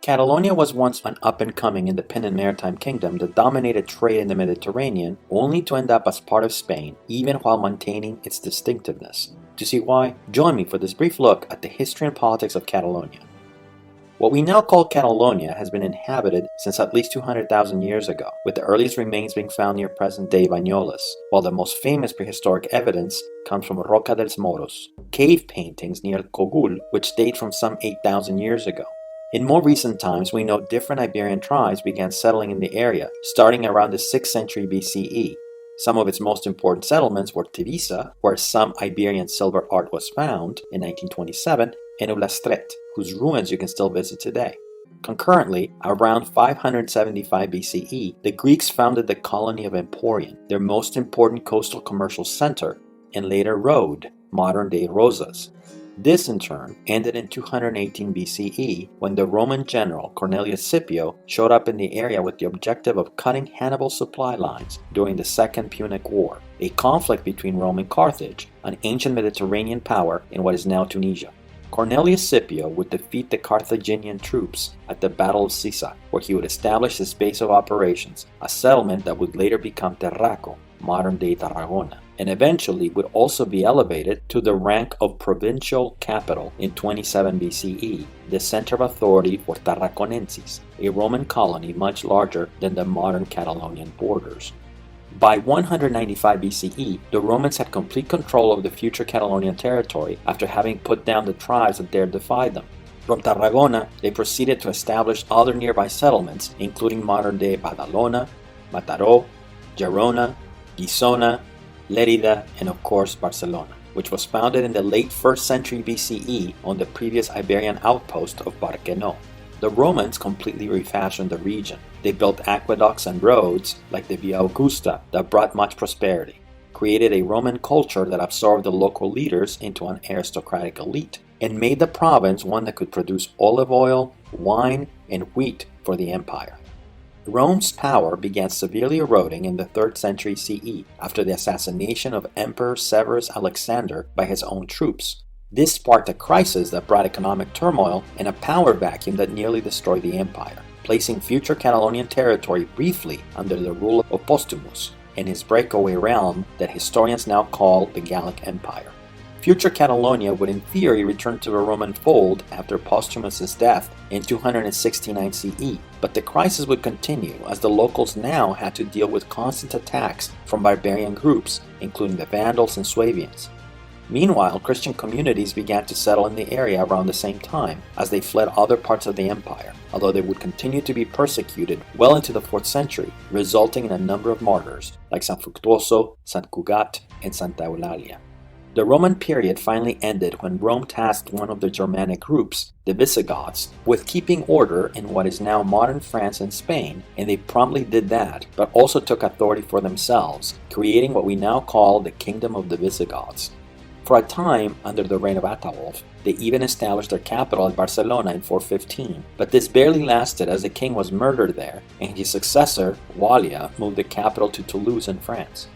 Catalonia was once an up-and-coming independent maritime kingdom that dominated trade in the Mediterranean, only to end up as part of Spain, even while maintaining its distinctiveness. To see why, join me for this brief look at the history and politics of Catalonia. What we now call Catalonia has been inhabited since at least 200,000 years ago, with the earliest remains being found near present-day Banyoles, while the most famous prehistoric evidence comes from Roca dels Moros, cave paintings near Cogul, which date from some 8,000 years ago. In more recent times, we know different Iberian tribes began settling in the area, starting around the 6th century BCE. Some of its most important settlements were Tivissa, where some Iberian silver art was found in 1927, and Ulastret, whose ruins you can still visit today. Concurrently, around 575 BCE, the Greeks founded the colony of Emporion, their most important coastal commercial center, and later Rhodes, modern-day Rosas. This, in turn, ended in 218 BCE when the Roman general Cornelius Scipio showed up in the area with the objective of cutting Hannibal's supply lines during the Second Punic War, a conflict between Rome and Carthage, an ancient Mediterranean power in what is now Tunisia. Cornelius Scipio would defeat the Carthaginian troops at the Battle of Sissa, where he would establish his base of operations, a settlement that would later become Tarraco, modern-day Tarragona, and eventually would also be elevated to the rank of provincial capital in 27 BCE, the center of authority for Tarraconenses, a Roman colony much larger than the modern Catalonian borders. By 195 BCE, the Romans had complete control of the future Catalonian territory after having put down the tribes that dared defy them. From Tarragona, they proceeded to establish other nearby settlements, including modern-day Badalona, Mataró, Gerona, Guissona, Lérida, and of course Barcelona, which was founded in the late 1st century BCE on the previous Iberian outpost of Barquenó. The Romans completely refashioned the region. They built aqueducts and roads, like the Via Augusta, that brought much prosperity, created a Roman culture that absorbed the local leaders into an aristocratic elite, and made the province one that could produce olive oil, wine, and wheat for the empire. Rome's power began severely eroding in the 3rd century CE after the assassination of Emperor Severus Alexander by his own troops. This sparked a crisis that brought economic turmoil and a power vacuum that nearly destroyed the empire, placing future Catalonian territory briefly under the rule of Postumus and his breakaway realm that historians now call the Gallic Empire. Future Catalonia would in theory return to the Roman fold after Postumus's death in 269 CE, but the crisis would continue as the locals now had to deal with constant attacks from barbarian groups, including the Vandals and Suevians. Meanwhile, Christian communities began to settle in the area around the same time as they fled other parts of the empire, although they would continue to be persecuted well into the 4th century, resulting in a number of martyrs like San Fructuoso, Sant Cugat, and Santa Eulalia. The Roman period finally ended when Rome tasked one of the Germanic groups, the Visigoths, with keeping order in what is now modern France and Spain, and they promptly did that, but also took authority for themselves, creating what we now call the Kingdom of the Visigoths. For a time, under the reign of Ataulf, they even established their capital at Barcelona in 415, but this barely lasted as the king was murdered there, and his successor, Wallia, moved the capital to Toulouse in France.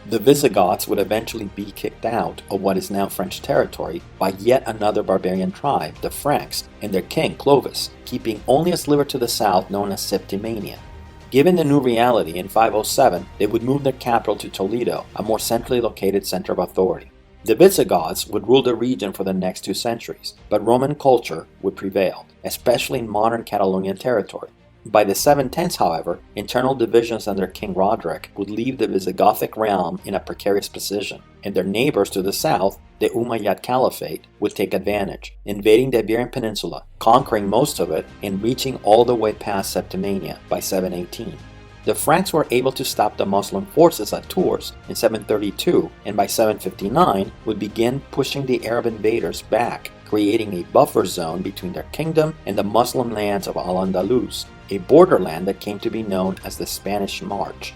The Visigoths would eventually be kicked out of what is now French territory by yet another barbarian tribe, the Franks, and their king, Clovis, keeping only a sliver to the south known as Septimania. Given the new reality, in 507, they would move their capital to Toledo, a more centrally located center of authority. The Visigoths would rule the region for the next 2 centuries, but Roman culture would prevail, especially in modern Catalonian territory. By the 710s, however, internal divisions under King Roderick would leave the Visigothic realm in a precarious position, and their neighbors to the south, the Umayyad Caliphate, would take advantage, invading the Iberian Peninsula, conquering most of it, and reaching all the way past Septimania by 718. The Franks were able to stop the Muslim forces at Tours in 732, and by 759 would begin pushing the Arab invaders back, creating a buffer zone between their kingdom and the Muslim lands of Al-Andalus, a borderland that came to be known as the Spanish March.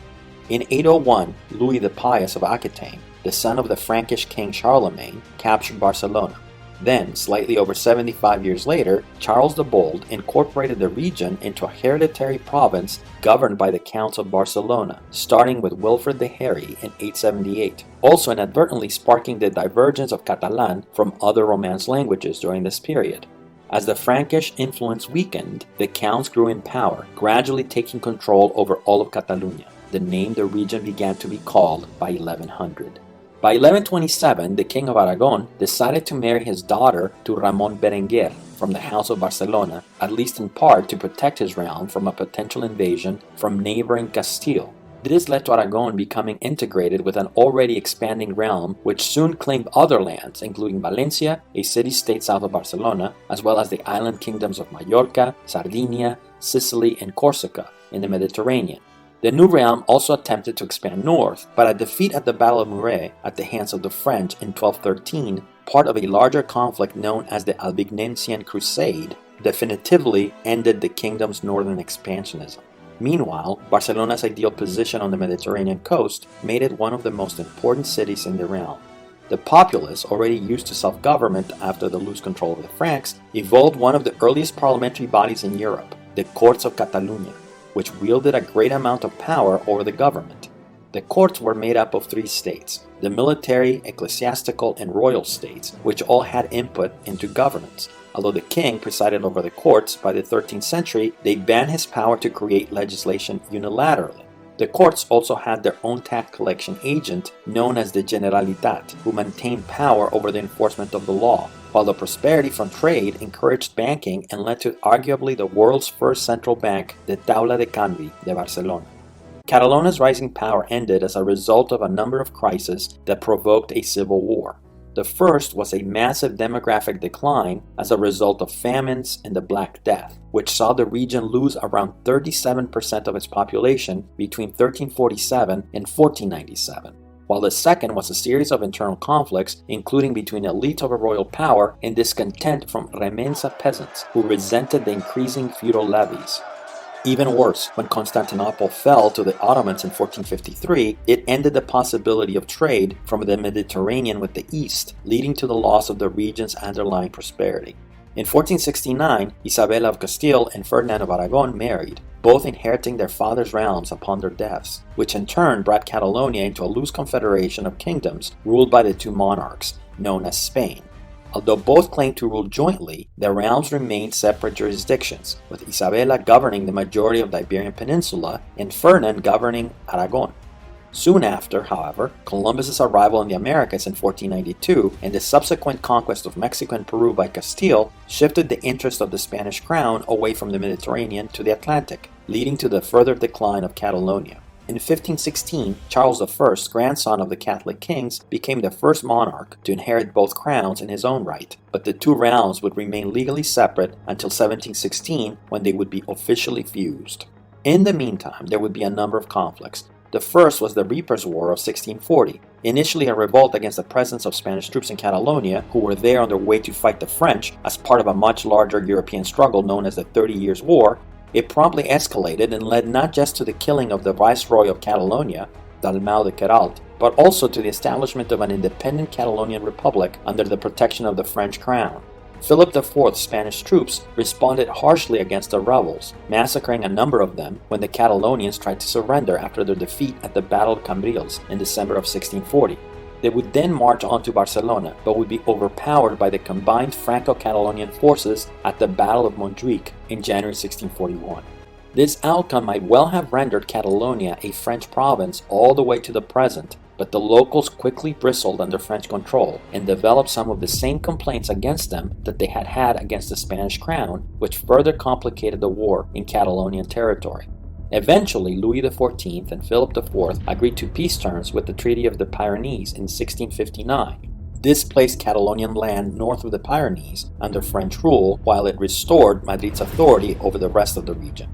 In 801, Louis the Pious of Aquitaine, the son of the Frankish king Charlemagne, captured Barcelona. Then, slightly over 75 years later, Charles the Bold incorporated the region into a hereditary province governed by the Counts of Barcelona, starting with Wilfrid the Hairy in 878, also inadvertently sparking the divergence of Catalan from other Romance languages during this period. As the Frankish influence weakened, the counts grew in power, gradually taking control over all of Catalonia, the name the region began to be called by 1100. By 1127, the King of Aragon decided to marry his daughter to Ramón Berenguer from the House of Barcelona, at least in part to protect his realm from a potential invasion from neighboring Castille. This led to Aragon becoming integrated with an already expanding realm, which soon claimed other lands, including Valencia, a city-state south of Barcelona, as well as the island kingdoms of Mallorca, Sardinia, Sicily, and Corsica in the Mediterranean. The new realm also attempted to expand north, but a defeat at the Battle of Muret at the hands of the French in 1213, part of a larger conflict known as the Albigensian Crusade, definitively ended the kingdom's northern expansionism. Meanwhile, Barcelona's ideal position on the Mediterranean coast made it one of the most important cities in the realm. The populace, already used to self-government after the loose control of the Franks, evolved one of the earliest parliamentary bodies in Europe, the Courts of Catalonia, which wielded a great amount of power over the government. The courts were made up of three states, the military, ecclesiastical, and royal states, which all had input into governance. Although the king presided over the courts, by the 13th century, they banned his power to create legislation unilaterally. The courts also had their own tax collection agent, known as the Generalitat, who maintained power over the enforcement of the law, while the prosperity from trade encouraged banking and led to arguably the world's first central bank, the Taula de Canvi de Barcelona. Catalonia's rising power ended as a result of a number of crises that provoked a civil war. The first was a massive demographic decline as a result of famines and the Black Death, which saw the region lose around 37% of its population between 1347 and 1497. While the second was a series of internal conflicts, including between elites of a royal power and discontent from remensa peasants who resented the increasing feudal levies. Even worse, when Constantinople fell to the Ottomans in 1453, it ended the possibility of trade from the Mediterranean with the East, leading to the loss of the region's underlying prosperity. In 1469, Isabella of Castile and Ferdinand of Aragon married, both inheriting their father's realms upon their deaths, which in turn brought Catalonia into a loose confederation of kingdoms ruled by the two monarchs, known as Spain. Although both claimed to rule jointly, their realms remained separate jurisdictions, with Isabella governing the majority of the Iberian Peninsula and Ferdinand governing Aragon. Soon after, however, Columbus's arrival in the Americas in 1492 and the subsequent conquest of Mexico and Peru by Castile shifted the interest of the Spanish crown away from the Mediterranean to the Atlantic, leading to the further decline of Catalonia. In 1516, Charles I, grandson of the Catholic kings, became the first monarch to inherit both crowns in his own right, but the two realms would remain legally separate until 1716, when they would be officially fused. In the meantime, there would be a number of conflicts. The first was the Reapers' War of 1640, initially a revolt against the presence of Spanish troops in Catalonia, who were there on their way to fight the French as part of a much larger European struggle known as the 30 Years' War. It promptly escalated and led not just to the killing of the Viceroy of Catalonia, Dalmau de Queralt, but also to the establishment of an independent Catalonian republic under the protection of the French crown. Philip IV's Spanish troops responded harshly against the rebels, massacring a number of them when the Catalonians tried to surrender after their defeat at the Battle of Cambrils in December of 1640. They would then march on to Barcelona, but would be overpowered by the combined Franco-Catalonian forces at the Battle of Montjuic in January 1641. This outcome might well have rendered Catalonia a French province all the way to the present, but the locals quickly bristled under French control and developed some of the same complaints against them that they had had against the Spanish crown, which further complicated the war in Catalonian territory. Eventually, Louis XIV and Philip IV agreed to peace terms with the Treaty of the Pyrenees in 1659. This placed Catalonian land north of the Pyrenees under French rule, while it restored Madrid's authority over the rest of the region.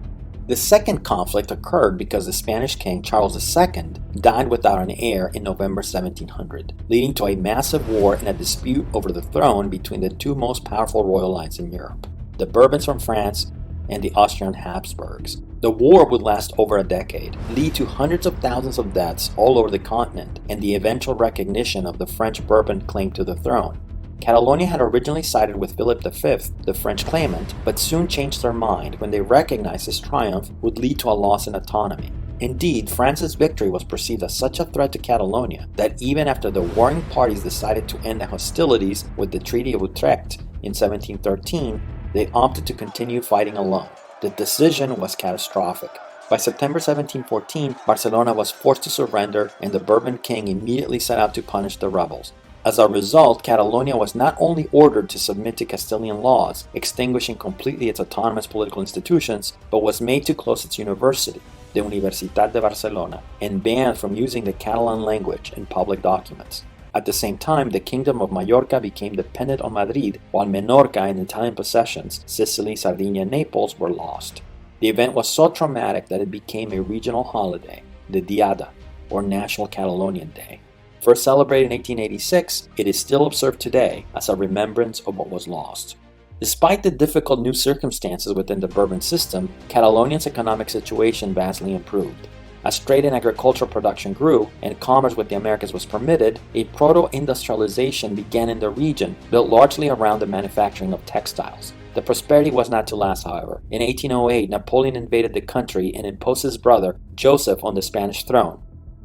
The second conflict occurred because the Spanish king Charles II died without an heir in November 1700, leading to a massive war and a dispute over the throne between the two most powerful royal lines in Europe, the Bourbons from France and the Austrian Habsburgs. The war would last over a decade, lead to hundreds of thousands of deaths all over the continent, and the eventual recognition of the French Bourbon claim to the throne. Catalonia had originally sided with Philip V, the French claimant, but soon changed their mind when they recognized his triumph would lead to a loss in autonomy. Indeed, France's victory was perceived as such a threat to Catalonia that even after the warring parties decided to end the hostilities with the Treaty of Utrecht in 1713, they opted to continue fighting alone. The decision was catastrophic. By September 1714, Barcelona was forced to surrender, and the Bourbon king immediately set out to punish the rebels. As a result, Catalonia was not only ordered to submit to Castilian laws, extinguishing completely its autonomous political institutions, but was made to close its university, the Universitat de Barcelona, and banned from using the Catalan language in public documents. At the same time, the Kingdom of Majorca became dependent on Madrid, while Menorca and Italian possessions, Sicily, Sardinia, and Naples, were lost. The event was so traumatic that it became a regional holiday, the Diada, or National Catalonian Day. First celebrated in 1886, it is still observed today as a remembrance of what was lost. Despite the difficult new circumstances within the Bourbon system, Catalonia's economic situation vastly improved. As trade and agricultural production grew and commerce with the Americas was permitted, a proto-industrialization began in the region, built largely around the manufacturing of textiles. The prosperity was not to last, however. In 1808, Napoleon invaded the country and imposed his brother, Joseph, on the Spanish throne.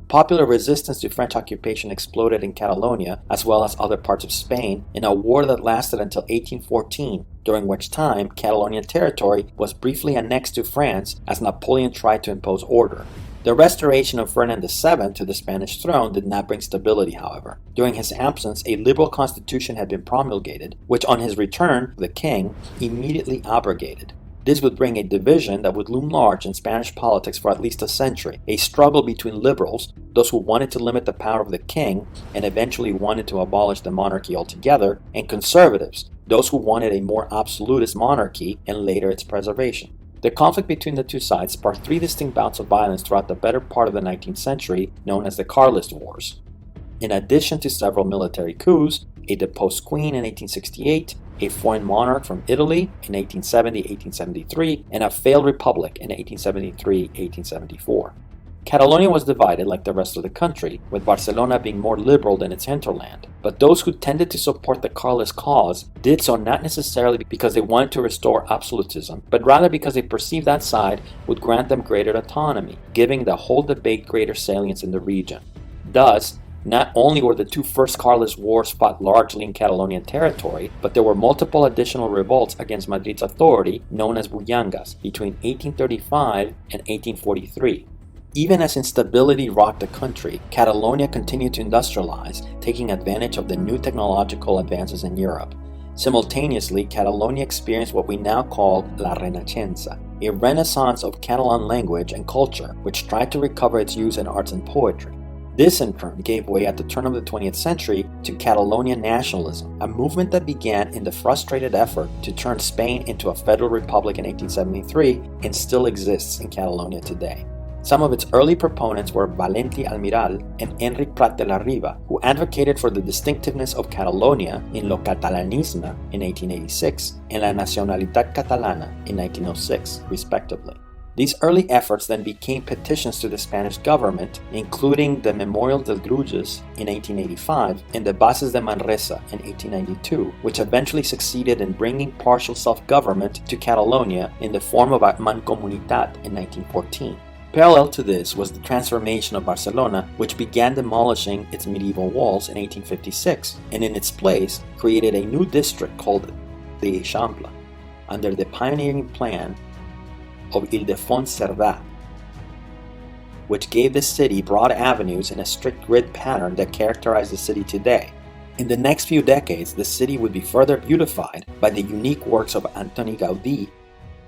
Popular resistance to French occupation exploded in Catalonia, as well as other parts of Spain, in a war that lasted until 1814, during which time Catalonian territory was briefly annexed to France as Napoleon tried to impose order. The restoration of Ferdinand VII to the Spanish throne did not bring stability, however. During his absence, a liberal constitution had been promulgated, which on his return, the king immediately abrogated. This would bring a division that would loom large in Spanish politics for at least a century, a struggle between liberals, those who wanted to limit the power of the king and eventually wanted to abolish the monarchy altogether, and conservatives, those who wanted a more absolutist monarchy and later its preservation. The conflict between the two sides sparked three distinct bouts of violence throughout the better part of the 19th century, known as the Carlist Wars. In addition to several military coups, a deposed queen in 1868, a foreign monarch from Italy in 1870-1873, and a failed republic in 1873-1874. Catalonia was divided like the rest of the country, with Barcelona being more liberal than its hinterland. But those who tended to support the Carlist cause did so not necessarily because they wanted to restore absolutism, but rather because they perceived that side would grant them greater autonomy, giving the whole debate greater salience in the region. Thus, not only were the two first Carlist wars fought largely in Catalonian territory, but there were multiple additional revolts against Madrid's authority, known as Bullangas, between 1835 and 1843. Even as instability rocked the country, Catalonia continued to industrialize, taking advantage of the new technological advances in Europe. Simultaneously, Catalonia experienced what we now call La Renaixença, a renaissance of Catalan language and culture, which tried to recover its use in arts and poetry. This in turn gave way at the turn of the 20th century to Catalonian nationalism, a movement that began in the frustrated effort to turn Spain into a federal republic in 1873 and still exists in Catalonia today. Some of its early proponents were Valentí Almiral and Enric Prat de la Riba, who advocated for the distinctiveness of Catalonia in Lo Catalanisme in 1886 and La Nacionalitat Catalana in 1906, respectively. These early efforts then became petitions to the Spanish government, including the Memorial dels Greuges in 1885 and the Bases de Manresa in 1892, which eventually succeeded in bringing partial self-government to Catalonia in the form of a Mancomunitat in 1914. Parallel to this was the transformation of Barcelona, which began demolishing its medieval walls in 1856, and in its place created a new district called the Eixample, under the pioneering plan of Ildefons Cerdà, which gave the city broad avenues and a strict grid pattern that characterized the city today. In the next few decades, the city would be further beautified by the unique works of Antoni Gaudí,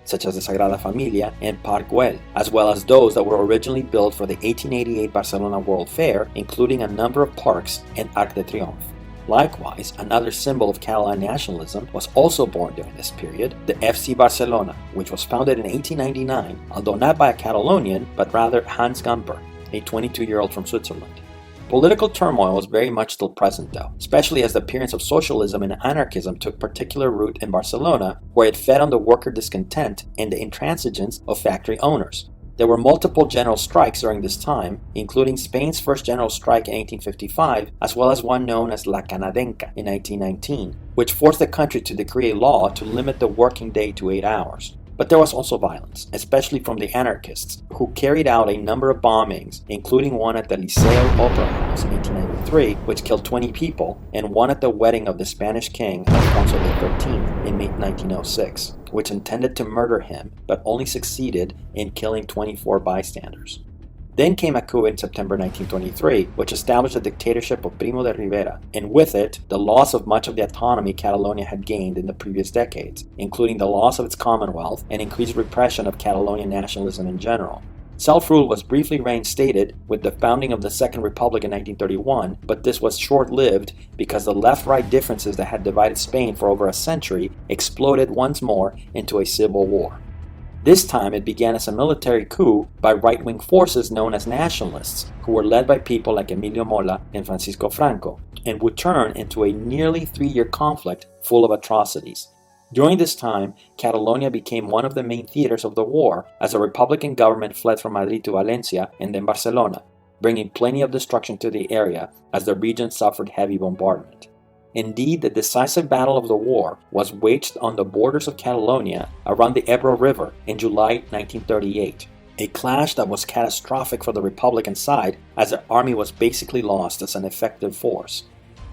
such as the Sagrada Familia and Parc Güell, as well as those that were originally built for the 1888 Barcelona World Fair, including a number of parks and Arc de Triomphe. Likewise, another symbol of Catalan nationalism was also born during this period, the FC Barcelona, which was founded in 1899, although not by a Catalonian, but rather Hans Gamper, a 22-year-old from Switzerland. Political turmoil was very much still present though, especially as the appearance of socialism and anarchism took particular root in Barcelona, where it fed on the worker discontent and the intransigence of factory owners. There were multiple general strikes during this time, including Spain's first general strike in 1855, as well as one known as La Canadenca in 1919, which forced the country to decree a law to limit the working day to 8 hours. But there was also violence, especially from the anarchists, who carried out a number of bombings, including one at the Liceo Opera House in 1893, which killed 20 people, and one at the wedding of the Spanish king, Alfonso XIII, in May 1906, which intended to murder him, but only succeeded in killing 24 bystanders. Then came a coup in September 1923, which established the dictatorship of Primo de Rivera, and with it, the loss of much of the autonomy Catalonia had gained in the previous decades, including the loss of its commonwealth and increased repression of Catalonian nationalism in general. Self-rule was briefly reinstated with the founding of the Second Republic in 1931, but this was short-lived because the left-right differences that had divided Spain for over a century exploded once more into a civil war. This time it began as a military coup by right-wing forces known as nationalists, who were led by people like Emilio Mola and Francisco Franco, and would turn into a nearly 3-year conflict full of atrocities. During this time, Catalonia became one of the main theaters of the war, as a Republican government fled from Madrid to Valencia and then Barcelona, bringing plenty of destruction to the area as the region suffered heavy bombardment. Indeed, the decisive battle of the war was waged on the borders of Catalonia around the Ebro River in July 1938, a clash that was catastrophic for the Republican side as the army was basically lost as an effective force.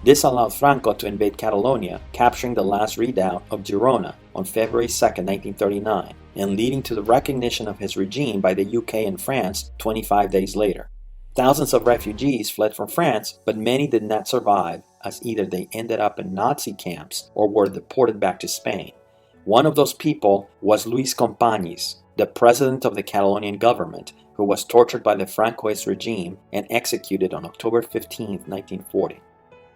This allowed Franco to invade Catalonia, capturing the last redoubt of Girona on February 2, 1939, and leading to the recognition of his regime by the UK and France 25 days later. Thousands of refugees fled from France, but many did not survive, as either they ended up in Nazi camps or were deported back to Spain. One of those people was Luis Companys, the president of the Catalonian government, who was tortured by the Francoist regime and executed on October 15, 1940.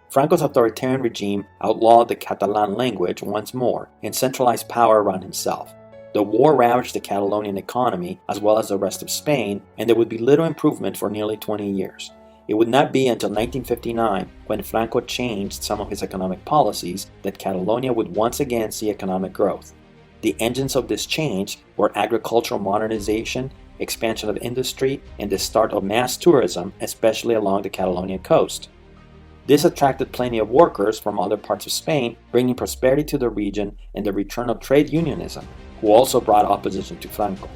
Franco's authoritarian regime outlawed the Catalan language once more and centralized power around himself. The war ravaged the Catalonian economy as well as the rest of Spain, and there would be little improvement for nearly 20 years. It would not be until 1959, when Franco changed some of his economic policies, that Catalonia would once again see economic growth. The engines of this change were agricultural modernization, expansion of industry, and the start of mass tourism, especially along the Catalonian coast. This attracted plenty of workers from other parts of Spain, bringing prosperity to the region and the return of trade unionism, who also brought opposition to Franco.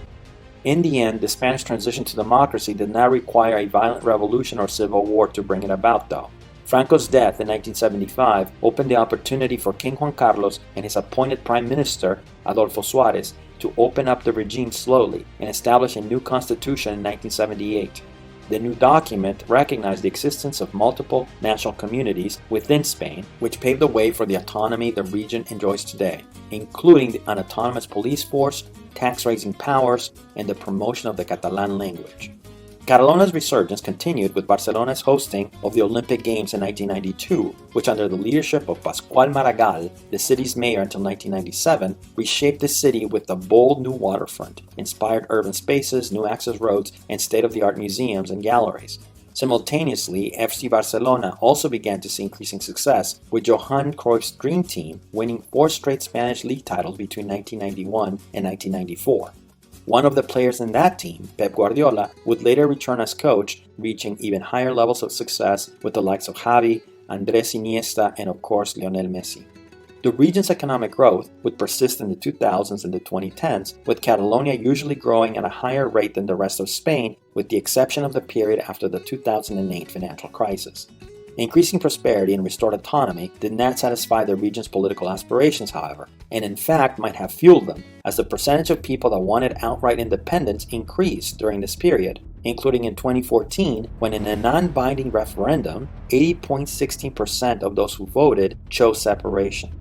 In the end, the Spanish transition to democracy did not require a violent revolution or civil war to bring it about, though. Franco's death in 1975 opened the opportunity for King Juan Carlos and his appointed Prime Minister, Adolfo Suárez, to open up the regime slowly and establish a new constitution in 1978. The new document recognized the existence of multiple national communities within Spain, which paved the way for the autonomy the region enjoys today, including an autonomous police force, tax-raising powers, and the promotion of the Catalan language. Catalonia's resurgence continued with Barcelona's hosting of the Olympic Games in 1992, which under the leadership of Pasqual Maragall, the city's mayor until 1997, reshaped the city with a bold new waterfront, inspired urban spaces, new access roads, and state-of-the-art museums and galleries. Simultaneously, FC Barcelona also began to see increasing success, with Johan Cruyff's dream team winning 4 straight Spanish league titles between 1991 and 1994. One of the players in that team, Pep Guardiola, would later return as coach, reaching even higher levels of success with the likes of Xavi, Andrés Iniesta, and of course Lionel Messi. The region's economic growth would persist in the 2000s and the 2010s, with Catalonia usually growing at a higher rate than the rest of Spain, with the exception of the period after the 2008 financial crisis. Increasing prosperity and restored autonomy did not satisfy the region's political aspirations, however, and in fact might have fueled them, as the percentage of people that wanted outright independence increased during this period, including in 2014, when in a non-binding referendum, 80.16% of those who voted chose separation.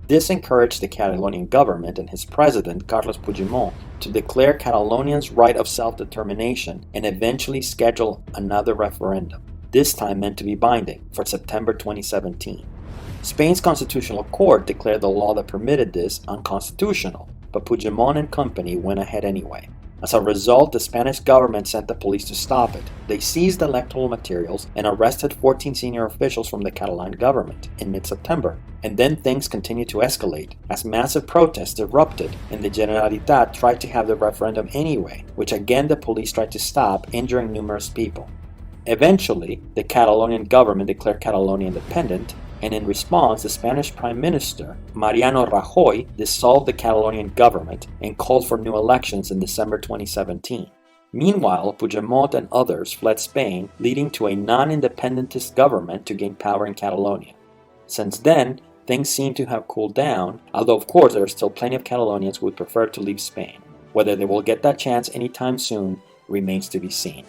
This encouraged the Catalonian government and his president, Carles Puigdemont, to declare Catalonians' right of self-determination and eventually schedule another referendum, this time meant to be binding, for September 2017. Spain's Constitutional Court declared the law that permitted this unconstitutional, but Puigdemont and company went ahead anyway. As a result, the Spanish government sent the police to stop it. They seized electoral materials and arrested 14 senior officials from the Catalan government in mid-September. And then things continued to escalate, as massive protests erupted and the Generalitat tried to have the referendum anyway, which again the police tried to stop, injuring numerous people. Eventually, the Catalonian government declared Catalonia independent, and in response, the Spanish Prime Minister, Mariano Rajoy, dissolved the Catalonian government and called for new elections in December 2017. Meanwhile, Puigdemont and others fled Spain, leading to a non-independentist government to gain power in Catalonia. Since then, things seem to have cooled down, although of course there are still plenty of Catalonians who would prefer to leave Spain. Whether they will get that chance anytime soon remains to be seen.